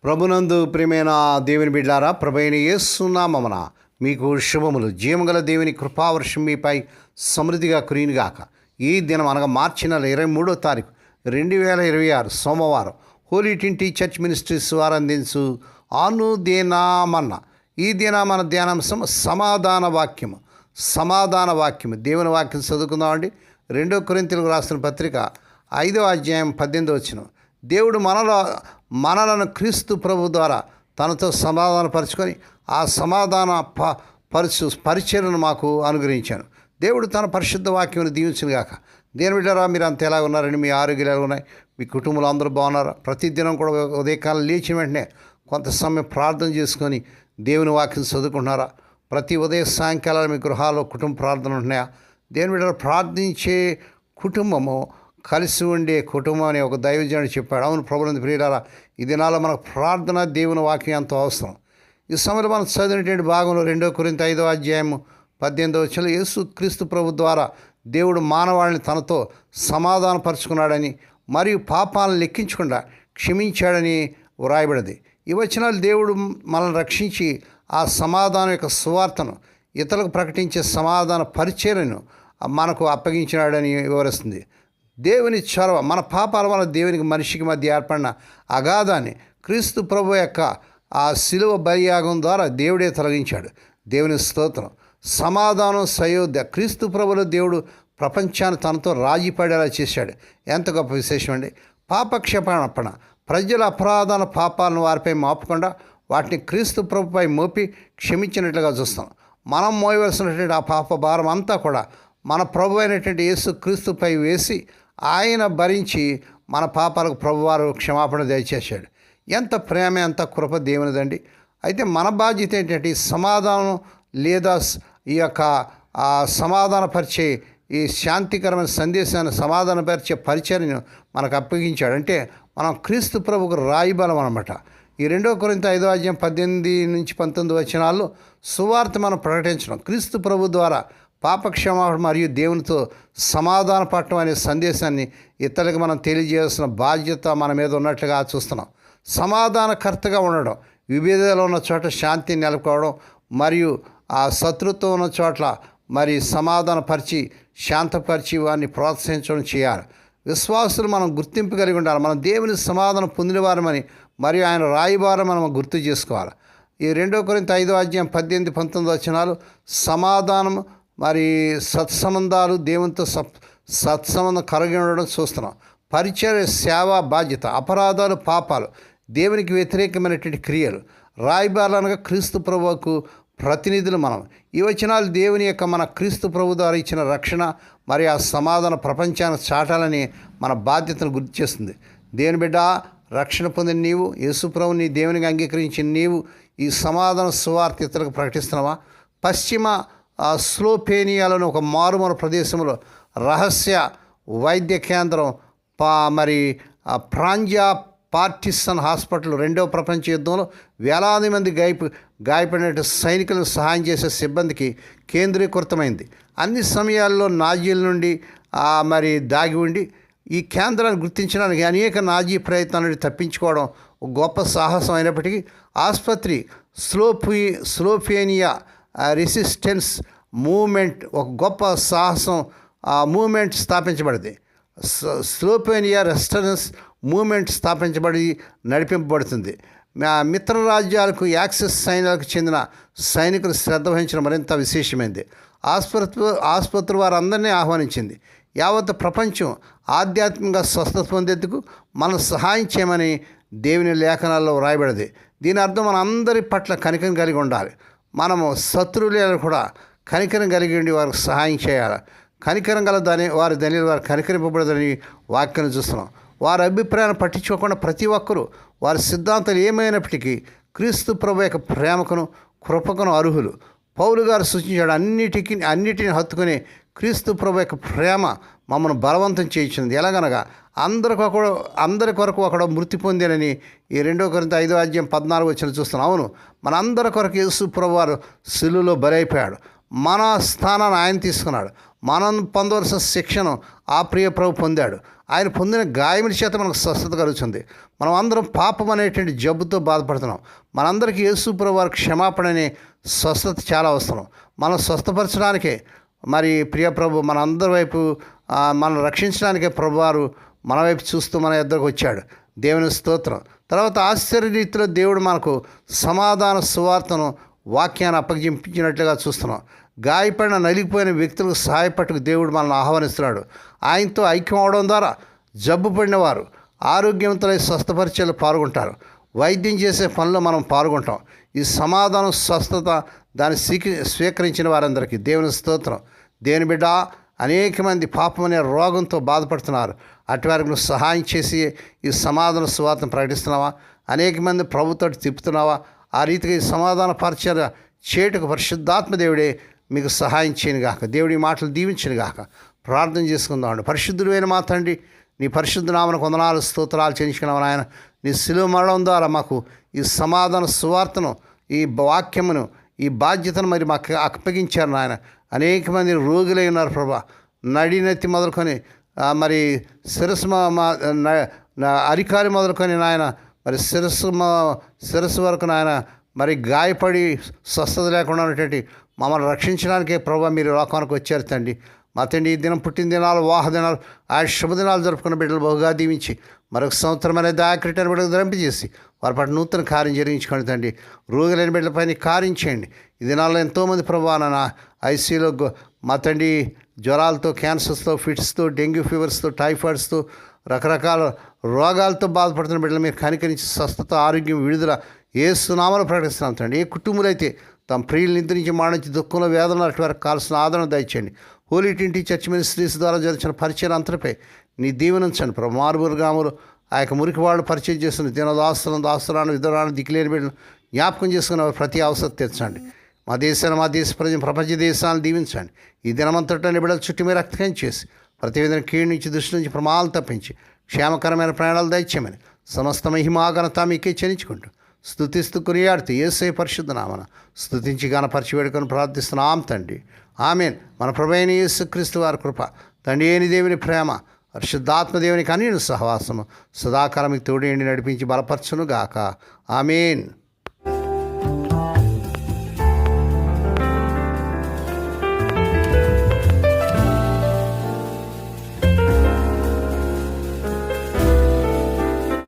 ప్రభునందు ప్రియమైన దేవుని బిడ్డారా, ప్రభైన యేసు నామమున మీకు శుభములు. జీవగల దేవుని కృపావర్షం మీపై సమృద్ధిగా కురియునుగాక. ఈ దినం అనగా మార్చి నెల 23వ తారీఖు 2026 సోమవారం హోలీ ట్రినిటీ చర్చ్ మినిస్ట్రీస్ వారు అందించు అనుదినమన్న ఈ దిన మన ధ్యానాంశం సమాధాన వాక్యము. దేవుని వాక్యం చదువుకుందామండి. 2 కొరింథీయులకు రాసిన పత్రిక 5వ అధ్యాయం 18వ వచనం. దేవుడు మనలను క్రీస్తు ప్రభు ద్వారా తనతో సమాధానపరుచుకొని ఆ సమాధాన పరిచయను మాకు అనుగ్రహించాను. దేవుడు తన పరిశుద్ధ వాక్యమును దీవించునుగాక. దేని బిడ్డారా, మీరు అంత ఎలా ఉన్నారండి? మీ ఆరోగ్యాలు ఎలా ఉన్నాయి? మీ కుటుంబంలో అందరూ బాగున్నారా? ప్రతిదినం కూడా ఉదయకాలం లేచిన వెంటనే కొంత సమయం ప్రార్థన చేసుకొని దేవుని వాక్యం చదువుకుంటున్నారా? ప్రతి ఉదయ సాయంకాలం మీ గృహాల్లో కుటుంబ ప్రార్థన ఉంటున్నాయా? దేని బిడ్డారా, ప్రార్థించే కుటుంబము కలిసి ఉండే కుటుంబం అని ఒక దైవజనుడు చెప్పాడు. అవును ప్రభునందు ప్రియులారా, ఈ దినాల్లో మనకు ప్రార్థన దేవుని వాక్యం ఎంతో అవసరం. ఈ సమయంలో మనం చదివినటువంటి భాగంలో 2 కొరింథీ 5వ అధ్యాయం 18వ వచనంలో యేసు క్రీస్తు ప్రభు ద్వారా దేవుడు మానవాళిని తనతో సమాధానపరుచుకున్నాడని మరియు పాపాలను లెక్కించకుండా క్షమించాడని వ్రాయబడింది. ఈ వచనాలు దేవుడు మనల్ని రక్షించి ఆ సమాధానం యొక్క సువార్తను ఇతరులకు ప్రకటించే సమాధాన పరిచర్యను మనకు అప్పగించినాడని వివరిస్తుంది. దేవుని చొరవ, మన పాపాల వల్ల దేవునికి మనిషికి మధ్య ఏర్పడిన అగాధాన్ని క్రీస్తు ప్రభు యొక్క ఆ శిలువ బలియాగం ద్వారా దేవుడే తొలగించాడు. దేవుని స్తోత్రం. సమాధానం సయోధ్య. క్రీస్తు ప్రభులో దేవుడు ప్రపంచాన్ని తనతో రాజీపడేలా చేశాడు. ఎంత గొప్ప విశేషం అండి. పాపక్షమాపణ. ప్రజల అపరాధాల పాపాలను వారిపై మోపకుండా వాటిని క్రీస్తు ప్రభుపై మోపి క్షమించినట్లుగా చూస్తాం. మనం మోయవలసినటువంటి ఆ పాప భారం అంతా కూడా మన ప్రభు అయినటువంటి యేసు క్రీస్తుపై వేసి ఆయన భరించి మన పాపాలకు ప్రభువారు క్షమాపణ దయచేశాడు. ఎంత ప్రేమ, ఎంత కృప దేవునిదండి. అయితే మన బాధ్యత ఏంటంటే ఈ సమాధానం లేదా ఈ యొక్క సమాధానపరిచే ఈ శాంతికరమైన సందేశాన్ని సమాధానపరిచే పరిచర్యను మనకు అప్పగించాడు. అంటే మనం క్రీస్తు ప్రభుకు రాయిబలం అనమాట. ఈ 2 కొరింథీ 5వ అధ్యాయం 18-19 వచనాల్లో సువార్త మనం ప్రకటించడం, క్రీస్తు ప్రభు ద్వారా పాపక్షమాపణ మరియు దేవునితో సమాధాన పడటం అనే సందేశాన్ని ఇతరులకు మనం తెలియజేయాల్సిన బాధ్యత మన మీద ఉన్నట్లుగా చూస్తున్నాం. సమాధానకర్తగా ఉండడం, విభేదాలు ఉన్న చోట శాంతిని నెలకొవడం మరియు ఆ శత్రుత్వం ఉన్న చోట్ల మరి సమాధానపరిచి శాంతపరిచి వారిని ప్రోత్సహించడం చేయాలి. విశ్వాసులు మనం గుర్తింపు కలిగి ఉండాలి. మనం దేవుని సమాధానం పొందినవారమని మరియు ఆయన రాయివారం మనం గుర్తు చేసుకోవాలి. ఈ 2 కొరింథీ 5వ అధ్యాయం 18-19 వచనాలు సమాధానం మరి సత్సంబంధాలు, దేవునితో సత్సంబంధం కలిగి ఉండడం చూస్తున్నాం. పరిచర్య, సేవా బాధ్యత, అపరాధాలు, పాపాలు, దేవునికి వ్యతిరేకమైనటువంటి క్రియలు. రాయబారులనగా క్రీస్తు ప్రభువుకు ప్రతినిధులు మనం. ఈ వచనాలు దేవుని యొక్క మన క్రీస్తు ప్రభు ద్వారా ఇచ్చిన రక్షణ మరియు ఆ సమాధాన ప్రపంచాన్ని చాటాలని మన బాధ్యతను గుర్తు చేస్తుంది. దేవుని బిడ్డ, రక్షణ పొందిన నీవు, యేసు ప్రభుని నీ దేవునికి అంగీకరించిన నీవు ఈ సమాధాన సువార్త ఇతరులకు ప్రకటిస్తున్నావా? పశ్చిమ స్లోవేనియాలోని ఒక మారుమూల ప్రదేశంలో రహస్య వైద్య కేంద్రం మరి ప్రాంజా పార్టిసన్ హాస్పిటల్ 2వ ప్రపంచ యుద్ధంలో వేలాది మంది గాయపడిన సైనికులకు సహాయం చేసే సిబ్బందికి కేంద్రీకృతమైంది. అన్ని సమయాల్లో నాజీల నుండి మరి దాగి ఉండి ఈ కేంద్రాన్ని గుర్తించడానికి అనేక నాజీ ప్రయత్నాల నుండి తప్పించుకోవడం ఒక గొప్ప సాహసం అయినప్పటికీ ఆసుపత్రి స్లోవేనియా రెసిస్టెన్స్ మూవ్మెంట్ ఒక గొప్ప సాహసం మూవ్మెంట్ స్థాపించబడింది. స్లోవేనియా రెసిస్టెన్స్ మూవ్మెంట్ స్థాపించబడి నడిపింపబడుతుంది. మిత్ర రాజ్యాలకు యాక్సిస్ సైన్యాలకు చెందిన సైనికులు శ్రద్ధ వహించడం మరింత విశేషమైంది. ఆసుపత్రి వారందరినీ ఆహ్వానించింది. యావత్ ప్రపంచం ఆధ్యాత్మికంగా స్వస్థత పొందేందుకు మనం సహాయం చేయమని దేవుని లేఖనాల్లో వ్రాయబడింది. దీని అర్థం మన అందరి పట్ల కనికరం కలిగి ఉండాలి. మనము శత్రువులను కూడా కనికరం కలిగి ఉండి వారికి సహాయం చేయాలి. కనికరం గల వారి ధనియులు వారు కనికరింపబడదని వాక్యాన్ని చూస్తున్నాం. వారి అభిప్రాయాన్ని పట్టించుకోకుండా ప్రతి ఒక్కరూ వారి సిద్ధాంతాలు ఏమైనప్పటికీ క్రీస్తు ప్రభు యొక్క ప్రేమకును కృపకును అర్హులు. పౌలు గారు సూచించాడు, అన్నిటిని హత్తుకుని క్రీస్తు ప్రభు యొక్క ప్రేమ మమ్మల్ని బలవంతం చేయించింది. ఎలాగనగా అందరి కొరకు ఒకడు మృతి పొందేనని ఈ 2 కొరింథీ 5వ అధ్యాయం 14 వచనం చూస్తున్నాం. అవును, మనందరి కొరకు యేసు ప్రభు వారు శిలువలో బలైపోయాడు. మన స్థానాన్ని ఆయన తీసుకున్నాడు. మనం పొందవలసిన శిక్షను ఆ ప్రియ ప్రభు పొందాడు. ఆయన పొందిన గాయముల చేత మనకు స్వస్థత కలుగుతుంది. మనం అందరం పాపం అనేటువంటి జబ్బుతో బాధపడుతున్నాం. మనందరికీ యేసు ప్రభు వారి క్షమాపణ అనే స్వస్థత చాలా అవసరం. మనం స్వస్థపరచడానికే మరి ప్రియ ప్రభు మన అందరి వైపు మనం రక్షించడానికే ప్రభువారు మన వైపు చూస్తూ మన ఇద్దరికి వచ్చాడు. దేవుని స్తోత్రం. తర్వాత ఆశ్చర్య రీతిలో దేవుడు మనకు సమాధాన సువార్తను వాక్యాన్ని అప్పగించినట్లుగా చూస్తున్నాం. గాయపడిన నలిగిపోయిన వ్యక్తులకు సహాయపట్టుకు దేవుడు మనల్ని ఆహ్వానిస్తున్నాడు. ఆయనతో ఐక్యం అవడం ద్వారా జబ్బు పడిన వారు ఆరోగ్యవంతులై స్వస్థపరిచయలు పాల్గొంటారు. వైద్యం చేసే పనిలో మనం పాల్గొంటాం. ఈ సమాధానం స్వస్థత దాన్ని స్వీకరించిన వారందరికీ దేవుని స్తోత్రం. దేవుని బిడ్డ, అనేక మంది పాపం అనే రోగంతో బాధపడుతున్నారు. అటు వారికి నువ్వు సహాయం చేసి ఈ సమాధాన సువార్తను ప్రకటిస్తున్నావా? అనేక మంది ప్రభుతో తిప్పుతున్నావా? ఆ రీతిగా ఈ సమాధాన పరిచయ చేటుకు పరిశుద్ధాత్మ దేవుడే మీకు సహాయం చేయను గాక. దేవుడి మాటలు దీవించను గాక. ప్రార్థన చేసుకుందామండి. పరిశుద్ధుడైన మా తండ్రి, నీ పరిశుద్ధ నామన వందనాలు స్తోత్రాలు చెల్లించుకున్నావు నాయన. నీ శిలువ మరణం ద్వారా మాకు ఈ సమాధాన సువార్తను, ఈ వాక్యమును, ఈ బాధ్యతను మరి మాకు అప్పగించారు నాయన. అనేక మంది రోగులై ఉన్నారు ప్రభా. నడినెత్తి మొదలుకొని మరి శిరస్సు అరికాలి మొదలుకొని నాయన, మరి శిరస్సు వరకు నాయన, మరి గాయపడి స్వస్థత లేకుండా ఉన్నటువంటి మమ్మల్ని రక్షించడానికే ప్రభా మీరు లోకానికి వచ్చారు తండ్రి. మా తండ్రి ఈ దినం పుట్టిన దినాలు, వాహ దినాలు, ఆయన శుభదినాలు జరుపుకున్న బిడ్డలు బహుగా దీవించి మరొక సంవత్సరం అనేది దయాకృటాన్ని బిడ్డలు ధరింపజేసి వారి పట్ల నూతన కార్యం జరిగించుకోండి తండ్రి. రోగులైన బిడ్డలపైన కార్యం చేయండి. ఈ దినాల్లో ఎంతోమంది ప్రభా నా ఐసీలో మా తండ్రి జ్వరాలతో, క్యాన్సర్స్తో, ఫిట్స్తో, డెంగ్యూ ఫీవర్స్తో, టైఫాయిడ్స్తో, రకరకాల రోగాలతో బాధపడుతున్న బిడ్డలు మీరు కనికరించి స్వస్థత, ఆరోగ్యం, విడుదల యేసు నామములో ప్రకటిస్తున్నాం తండ్రి. ఏ కుటుంబాలు అయితే తమ ప్రియులు నిద్రించి మాడించి దుఃఖంలో వేదన అటు వారికి కావాల్సిన ఆదరణ దయచేయండి. హోలీ ట్వంటీ చర్చ్ మినిస్ట్రీస్ ద్వారా జరిచిన పరిచయం అంతటిపై నీ దీవెనంచండి ప్రభు. మారుమూరు గ్రామంలో ఆ యొక్క మురికి వాళ్ళు పరిచయం చేస్తున్న దాస్తులను విధురాలను దిక్కులేని బిడ్డలు జ్ఞాపకం చేసుకున్న ప్రతి అవసరం తీర్చండి. మా దేశాన్ని, మా దేశ ప్రజలు, ప్రపంచ దేశాలను దీవించండి. ఈ దినమంతటాన్ని బిడ్డలు చుట్టూ మీరు రక్తం చేసి ప్రతి విధంగా కీడు నుంచి, దృష్టి నుంచి ప్రమాదాలు తప్పించి క్షేమకరమైన ప్రయాణాలు దయచేయమని సమస్త మహిమాఘనత మీకే చెల్లించుకుంటూ స్తుతిస్తూ కొనియాడుతూ యేసయ్య పరిశుద్ధ నామన స్తుతించి గణపరిచి వేడుకొని ప్రార్థిస్తున్నాం తండ్రి. ఆమేన్. మన ప్రభువైన యేసుక్రీస్తు వారి కృప, తండ్రి అయిన దేవుని ప్రేమ, పరిశుద్ధాత్మ దేవుని కనీను సహవాసము సదాకాలం తోడేండి నడిపించి బలపరచును గాక. ఆమేన్.